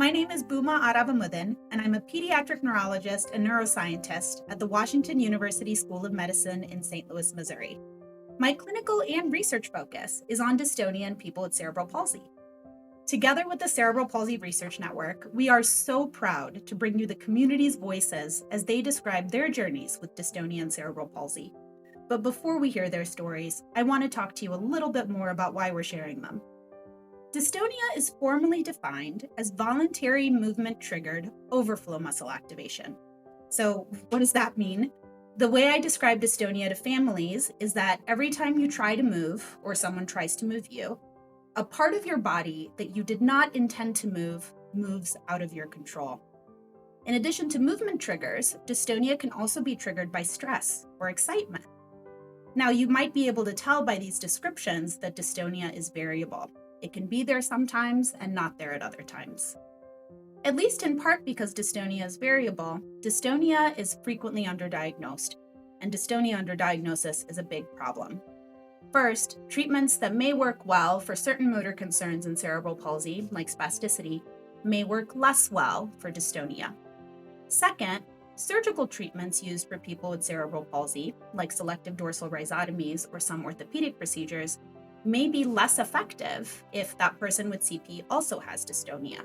My name is Bhooma Aravamuthan, and I'm a pediatric neurologist and neuroscientist at the Washington University School of Medicine in St. Louis, Missouri. My clinical and research focus is on dystonia in people with cerebral palsy. Together with the Cerebral Palsy Research Network, we are so proud to bring you the community's voices as they describe their journeys with dystonia and cerebral palsy. But before we hear their stories, I want to talk to you a little bit more about why we're sharing them. Dystonia is formally defined as voluntary movement-triggered overflow muscle activation. So what does that mean? The way I describe dystonia to families is that every time you try to move or someone tries to move you, a part of your body that you did not intend to move moves out of your control. In addition to movement triggers, dystonia can also be triggered by stress or excitement. Now, you might be able to tell by these descriptions that dystonia is variable. It can be there sometimes and not there at other times. At least in part because dystonia is variable, dystonia is frequently underdiagnosed, and dystonia underdiagnosis is a big problem. First, treatments that may work well for certain motor concerns in cerebral palsy, like spasticity, may work less well for dystonia. Second, surgical treatments used for people with cerebral palsy, like selective dorsal rhizotomies or some orthopedic procedures, may be less effective if that person with CP also has dystonia.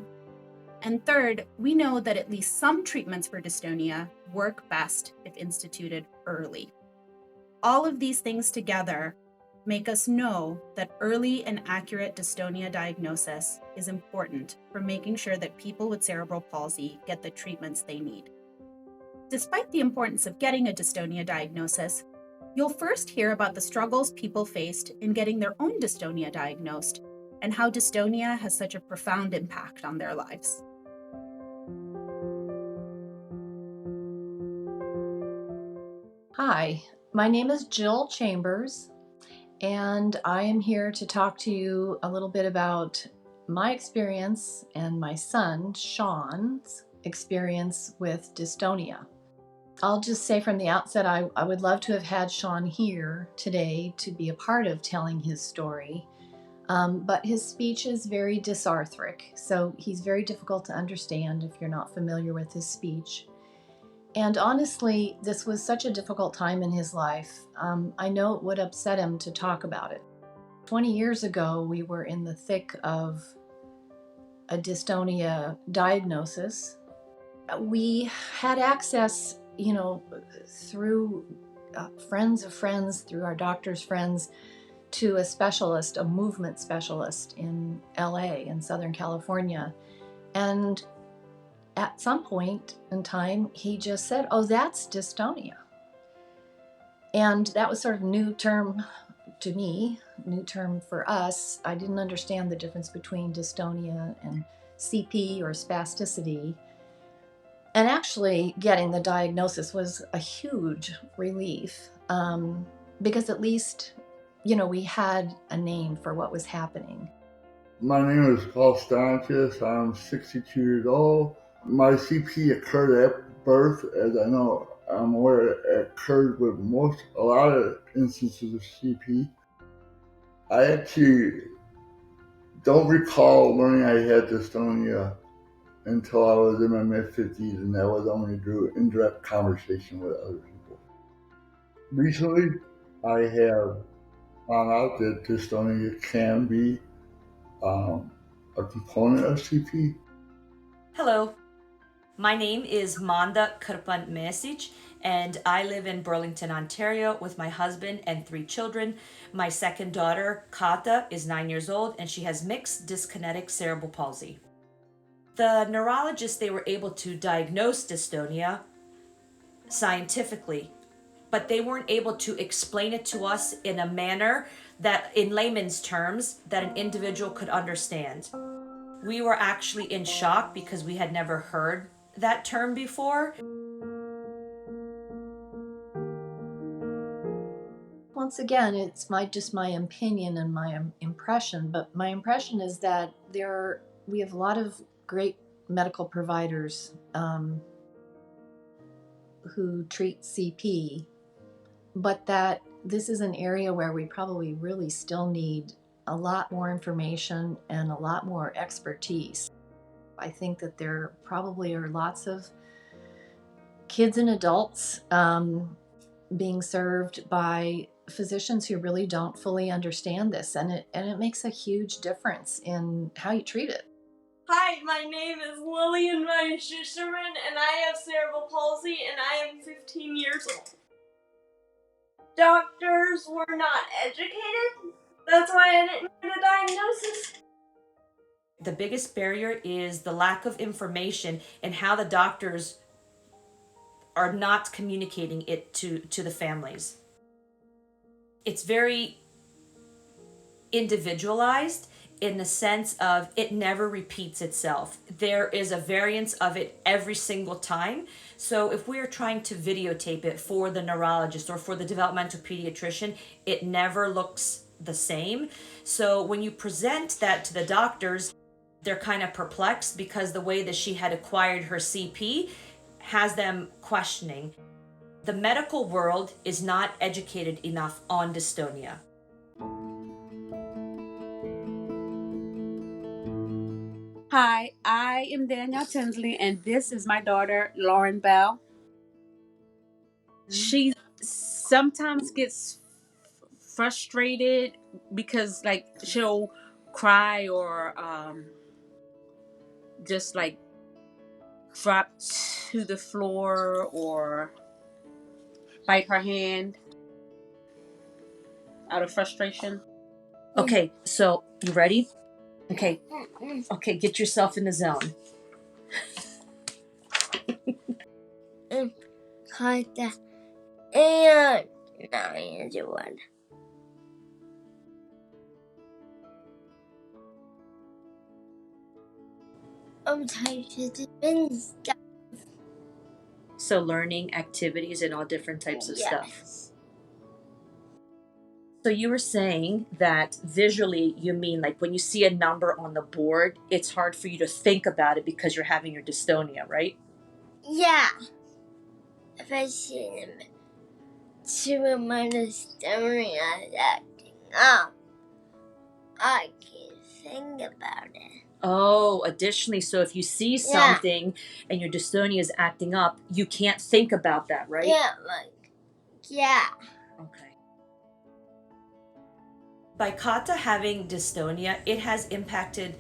And third, we know that at least some treatments for dystonia work best if instituted early. All of these things together make us know that early and accurate dystonia diagnosis is important for making sure that people with cerebral palsy get the treatments they need. Despite the importance of getting a dystonia diagnosis, you'll first hear about the struggles people faced in getting their own dystonia diagnosed and how dystonia has such a profound impact on their lives. Hi, my name is Jill Chambers, and I am here to talk to you a little bit about my experience and my son, Sean's experience with dystonia. I'll just say from the outset, I would love to have had Sean here today to be a part of telling his story, but his speech is very dysarthric, so he's very difficult to understand if you're not familiar with his speech. And honestly, this was such a difficult time in his life. I know it would upset him to talk about it. 20 years ago, we were in the thick of a dystonia diagnosis. We had access, through friends of friends, through our doctor's friends, to a specialist, a movement specialist in LA, in Southern California. And at some point in time, he just said, "Oh, that's dystonia." And that was sort of a new term to me, new term for us. I didn't understand the difference between dystonia and CP or spasticity. And actually getting the diagnosis was a huge relief because at least, we had a name for what was happening. My name is Paul Stantis. I'm 62 years old. My CP occurred at birth, as I'm aware it occurred with a lot of instances of CP. I actually don't recall learning I had dystonia until I was in my mid-50s, and that was only through indirect conversation with other people. Recently, I have found out that dystonia can be a component of CP. Hello, my name is Manda Kirpan Mesic, and I live in Burlington, Ontario with my husband and 3 children. My second daughter, Kata, is 9 years old and she has mixed dyskinetic cerebral palsy. The neurologists, they were able to diagnose dystonia scientifically, but they weren't able to explain it to us in a manner that, in layman's terms, that an individual could understand. We were actually in shock because we had never heard that term before. Once again, it's just my opinion and my impression, but my impression is that we have a lot of great medical providers who treat CP, but that this is an area where we probably really still need a lot more information and a lot more expertise. I think that there probably are lots of kids and adults being served by physicians who really don't fully understand this, and it makes a huge difference in how you treat it. Hi, my name is Lillian Ryan Schusterman, and I have cerebral palsy, and I am 15 years old. Doctors were not educated. That's why I didn't know the diagnosis. The biggest barrier is the lack of information and how the doctors are not communicating it to the families. It's very individualized in the sense of it never repeats itself. There is a variance of it every single time. So if we are trying to videotape it for the neurologist or for the developmental pediatrician, it never looks the same. So when you present that to the doctors, they're kind of perplexed because the way that she had acquired her CP has them questioning. The medical world is not educated enough on dystonia. Hi, I am Danielle Tinsley, and this is my daughter, Lauren Bell. She sometimes gets frustrated because, like, she'll cry or just like drop to the floor or bite her hand out of frustration. Okay, so you ready? Okay, get yourself in the zone. Kata and one. I'm tired of doing stuff. So learning activities and all different types of stuff. So you were saying that visually, you mean like when you see a number on the board, it's hard for you to think about it because you're having your dystonia, right? Yeah. If I see them to my dystonia acting up, I can't think about it. Oh, additionally, so if you see something and your dystonia is acting up, you can't think about that, right? Yeah. Okay. By Kata having dystonia, it has impacted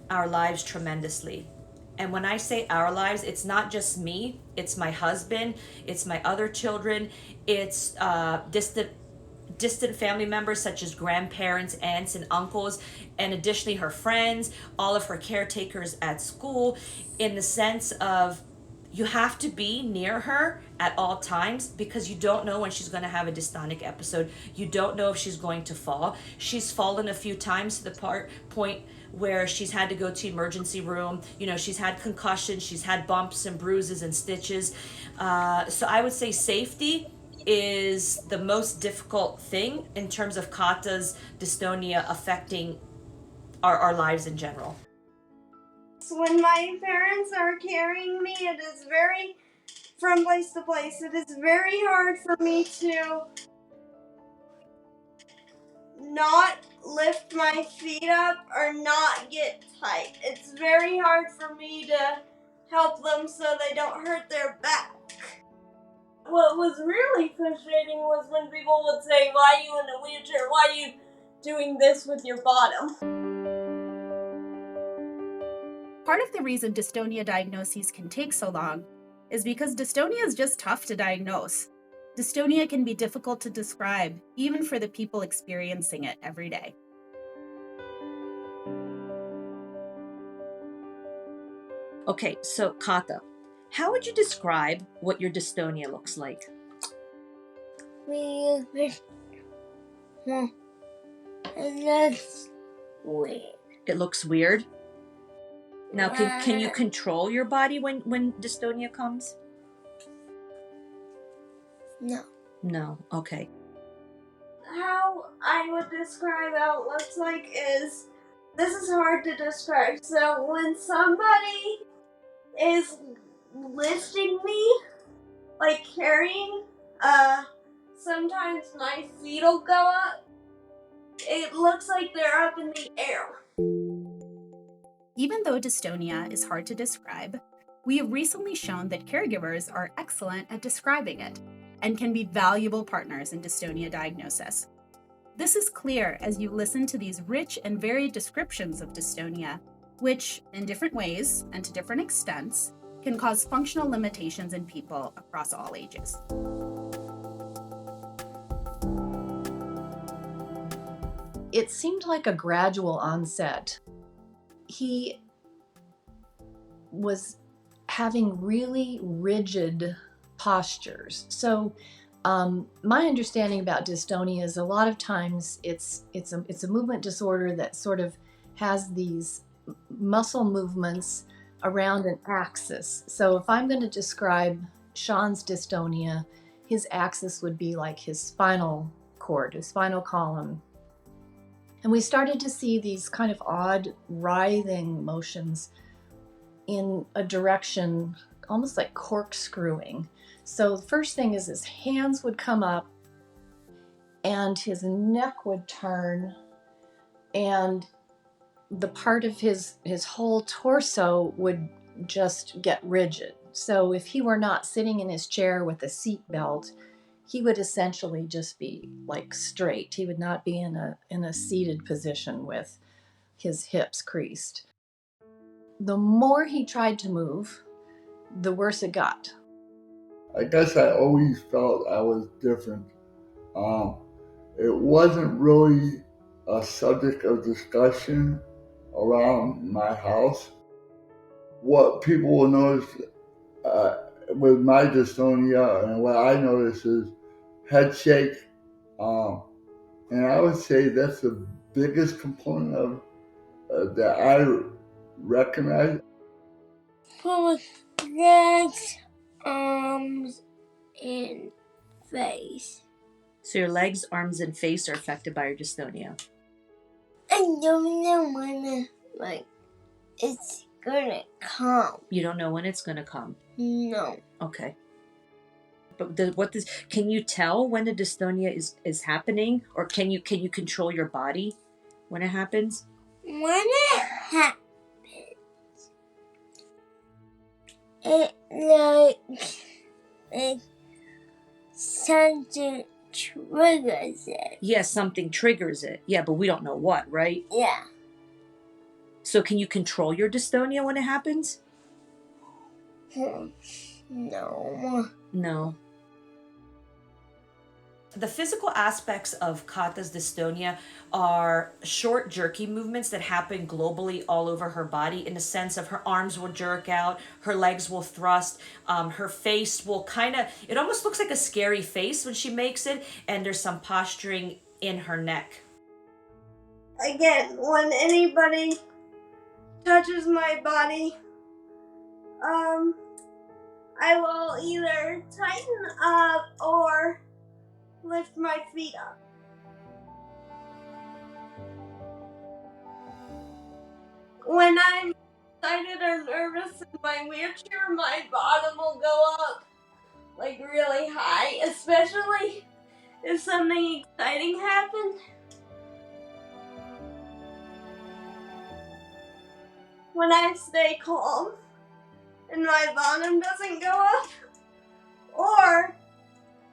our lives tremendously. And when I say our lives, it's not just me, it's my husband, it's my other children, it's distant family members such as grandparents, aunts, and uncles, and additionally her friends, all of her caretakers at school, in the sense of you have to be near her at all times because you don't know when she's going to have a dystonic episode. You don't know if she's going to fall. She's fallen a few times to the point where she's had to go to emergency room. You know, she's had concussions, she's had bumps and bruises and stitches. So I would say safety is the most difficult thing in terms of Kata's dystonia affecting our lives in general. When my parents are carrying me, it is very, from place to place, it is very hard for me to not lift my feet up or not get tight. It's very hard for me to help them so they don't hurt their back. What was really frustrating was when people would say, "Why are you in a wheelchair? Why are you doing this with your bottom?" Part of the reason dystonia diagnoses can take so long is because dystonia is just tough to diagnose. Dystonia can be difficult to describe, even for the people experiencing it every day. Okay, so Kata, how would you describe what your dystonia looks like? It looks weird. It looks weird. Now, can you control your body when dystonia comes? No. No. Okay. How I would describe how it looks like is, this is hard to describe. So when somebody is lifting me, like carrying, sometimes my feet will go up. It looks like they're up in the air. Even though dystonia is hard to describe, we have recently shown that caregivers are excellent at describing it and can be valuable partners in dystonia diagnosis. This is clear as you listen to these rich and varied descriptions of dystonia, which, in different ways and to different extents, can cause functional limitations in people across all ages. It seemed like a gradual onset. He was having really rigid postures. So my understanding about dystonia is a lot of times it's a movement disorder that sort of has these muscle movements around an axis. So if I'm going to describe Sean's dystonia, his axis would be like his spinal cord, his spinal column. And we started to see these kind of odd writhing motions in a direction almost like corkscrewing. So the first thing is his hands would come up and his neck would turn, and the part of his whole torso would just get rigid. So if he were not sitting in his chair with a seat belt, he would essentially just be like straight. He would not be in a seated position with his hips creased. The more he tried to move, the worse it got. I guess I always felt I was different. It wasn't really a subject of discussion around my house. What people will notice with my dystonia, and what I notice, is head shake. And I would say that's the biggest component of that I recognize. For legs, arms, and face. So your legs, arms, and face are affected by your dystonia. I don't know when it's gonna come. You don't know when it's going to come. No. Okay. But can you tell when the dystonia is happening, or can you control your body when it happens? When it happens, it something triggers it. Yes, something triggers it. Yeah, but we don't know what, right? Yeah. So can you control your dystonia when it happens? No. No. The physical aspects of Kata's dystonia are short, jerky movements that happen globally all over her body, in the sense of her arms will jerk out, her legs will thrust, her face will it almost looks like a scary face when she makes it, and there's some posturing in her neck. Again, when anybody touches my body, I will either tighten up or lift my feet up. When I'm excited or nervous in my wheelchair, my bottom will go up like really high, especially if something exciting happens. When I stay calm and my bottom doesn't go up, or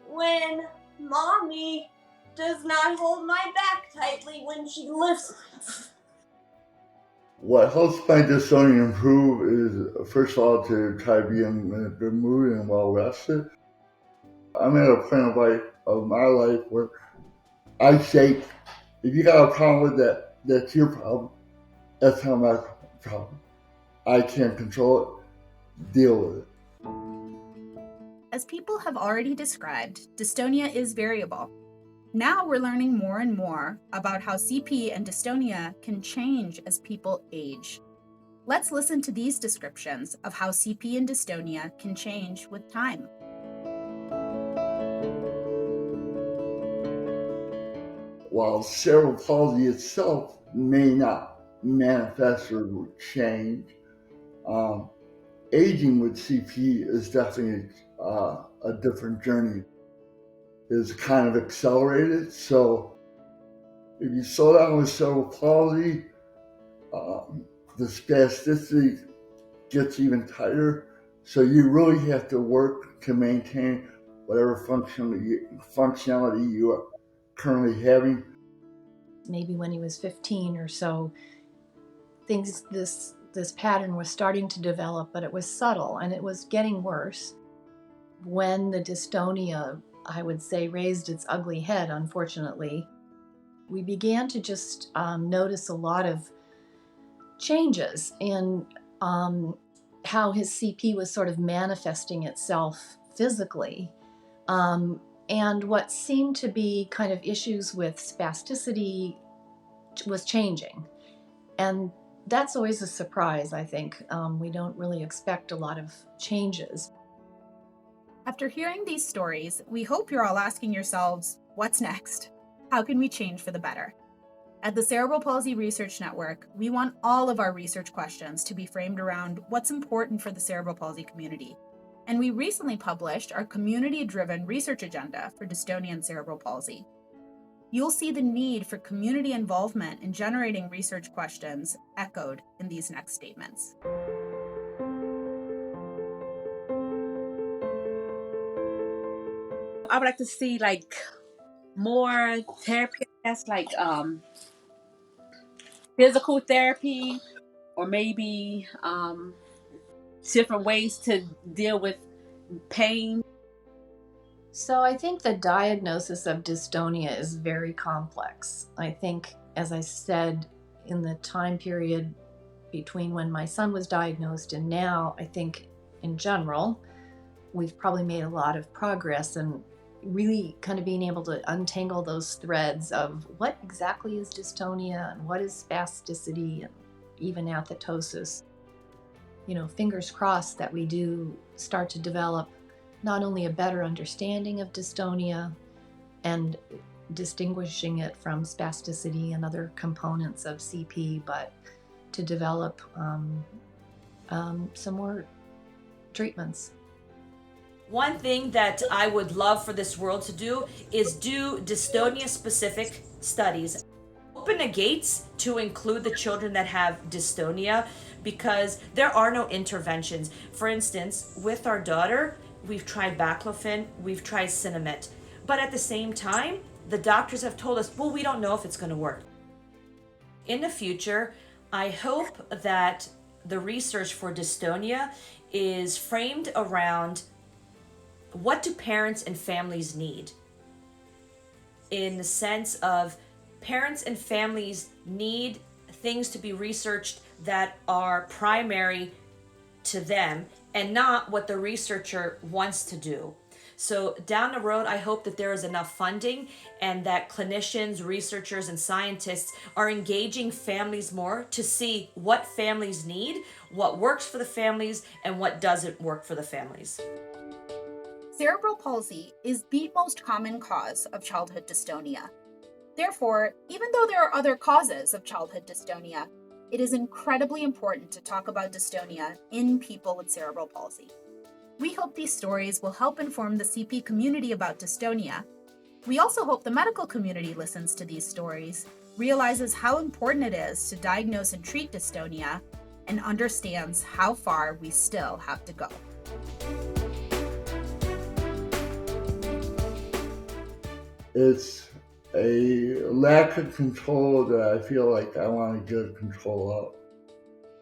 when Mommy does not hold my back tightly when she lifts. What helps my dystonia improve is, first of all, to try to be in a good mood and well rested. I'm at a point of my life where I shake. If you got a problem with that, that's your problem. That's not my problem. I can't control it. Deal with it. As people have already described, dystonia is variable. Now we're learning more and more about how CP and dystonia can change as people age. Let's listen to these descriptions of how CP and dystonia can change with time. While cerebral palsy itself may not manifest or change, aging with CP is definitely a different journey. It's kind of accelerated. So if you slow down with cerebral palsy, the spasticity gets even tighter. So you really have to work to maintain whatever functionality you are currently having. Maybe when he was 15 or so, this pattern was starting to develop, but it was subtle and it was getting worse. When the dystonia, I would say, raised its ugly head, unfortunately, we began to just notice a lot of changes in how his CP was sort of manifesting itself physically. And what seemed to be kind of issues with spasticity was changing. And that's always a surprise, I think. We don't really expect a lot of changes. After hearing these stories, we hope you're all asking yourselves, what's next? How can we change for the better? At the Cerebral Palsy Research Network, we want all of our research questions to be framed around what's important for the cerebral palsy community. And we recently published our community-driven research agenda for dystonia and cerebral palsy. You'll see the need for community involvement in generating research questions echoed in these next statements. I would like to see like more therapy that's like physical therapy, or maybe different ways to deal with pain. So I think the diagnosis of dystonia is very complex. I think, as I said, in the time period between when my son was diagnosed and now, I think in general, we've probably made a lot of progress in really kind of being able to untangle those threads of what exactly is dystonia and what is spasticity and even athetosis. Fingers crossed that we do start to develop not only a better understanding of dystonia and distinguishing it from spasticity and other components of CP, but to develop some more treatments. One thing that I would love for this world to do is do dystonia-specific studies. Open the gates to include the children that have dystonia, because there are no interventions. For instance, with our daughter, we've tried baclofen, we've tried Sinemet, but at the same time, the doctors have told us, well, we don't know if it's going to work. In the future, I hope that the research for dystonia is framed around what do parents and families need? In the sense of parents and families need things to be researched that are primary to them and not what the researcher wants to do. So down the road, I hope that there is enough funding and that clinicians, researchers, and scientists are engaging families more to see what families need, what works for the families, and what doesn't work for the families. Cerebral palsy is the most common cause of childhood dystonia. Therefore, even though there are other causes of childhood dystonia, it is incredibly important to talk about dystonia in people with cerebral palsy. We hope these stories will help inform the CP community about dystonia. We also hope the medical community listens to these stories, realizes how important it is to diagnose and treat dystonia, and understands how far we still have to go. It's a lack of control that I feel like I want to get control of.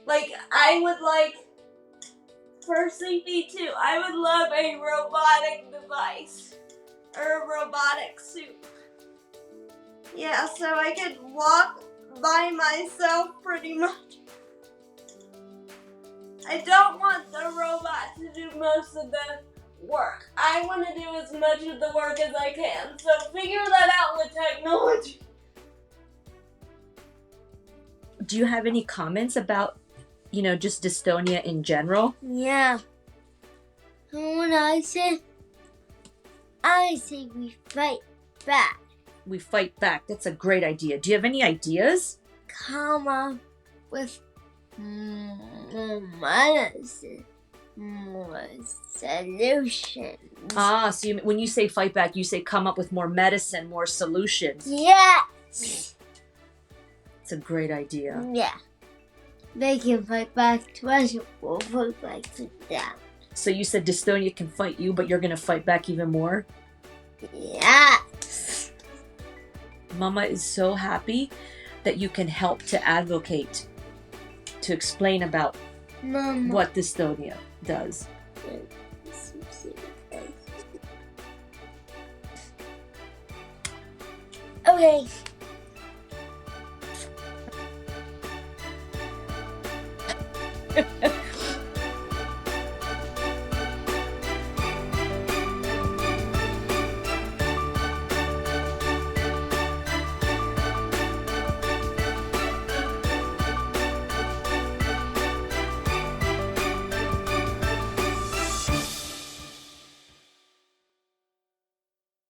Like, I would like, for CP2, I would love a robotic device. Or a robotic suit. Yeah, so I could walk by myself pretty much. I don't want the robot to do most of the work. I want to do as much of the work as I can. So figure that out with technology. Do you have any comments about, just dystonia in general? Yeah. When I say we fight back. We fight back. That's a great idea. Do you have any ideas? Come up with more medicine, more solutions. Ah, so when you say fight back, you say come up with more medicine, more solutions. Yes. It's a great idea. Yeah. they can fight back to us. We'll fight back to them. So you said dystonia can fight you, but you're gonna fight back even more? Yes. Mama is so happy that you can help to advocate, to explain about Mama. what dystonia does. Okay.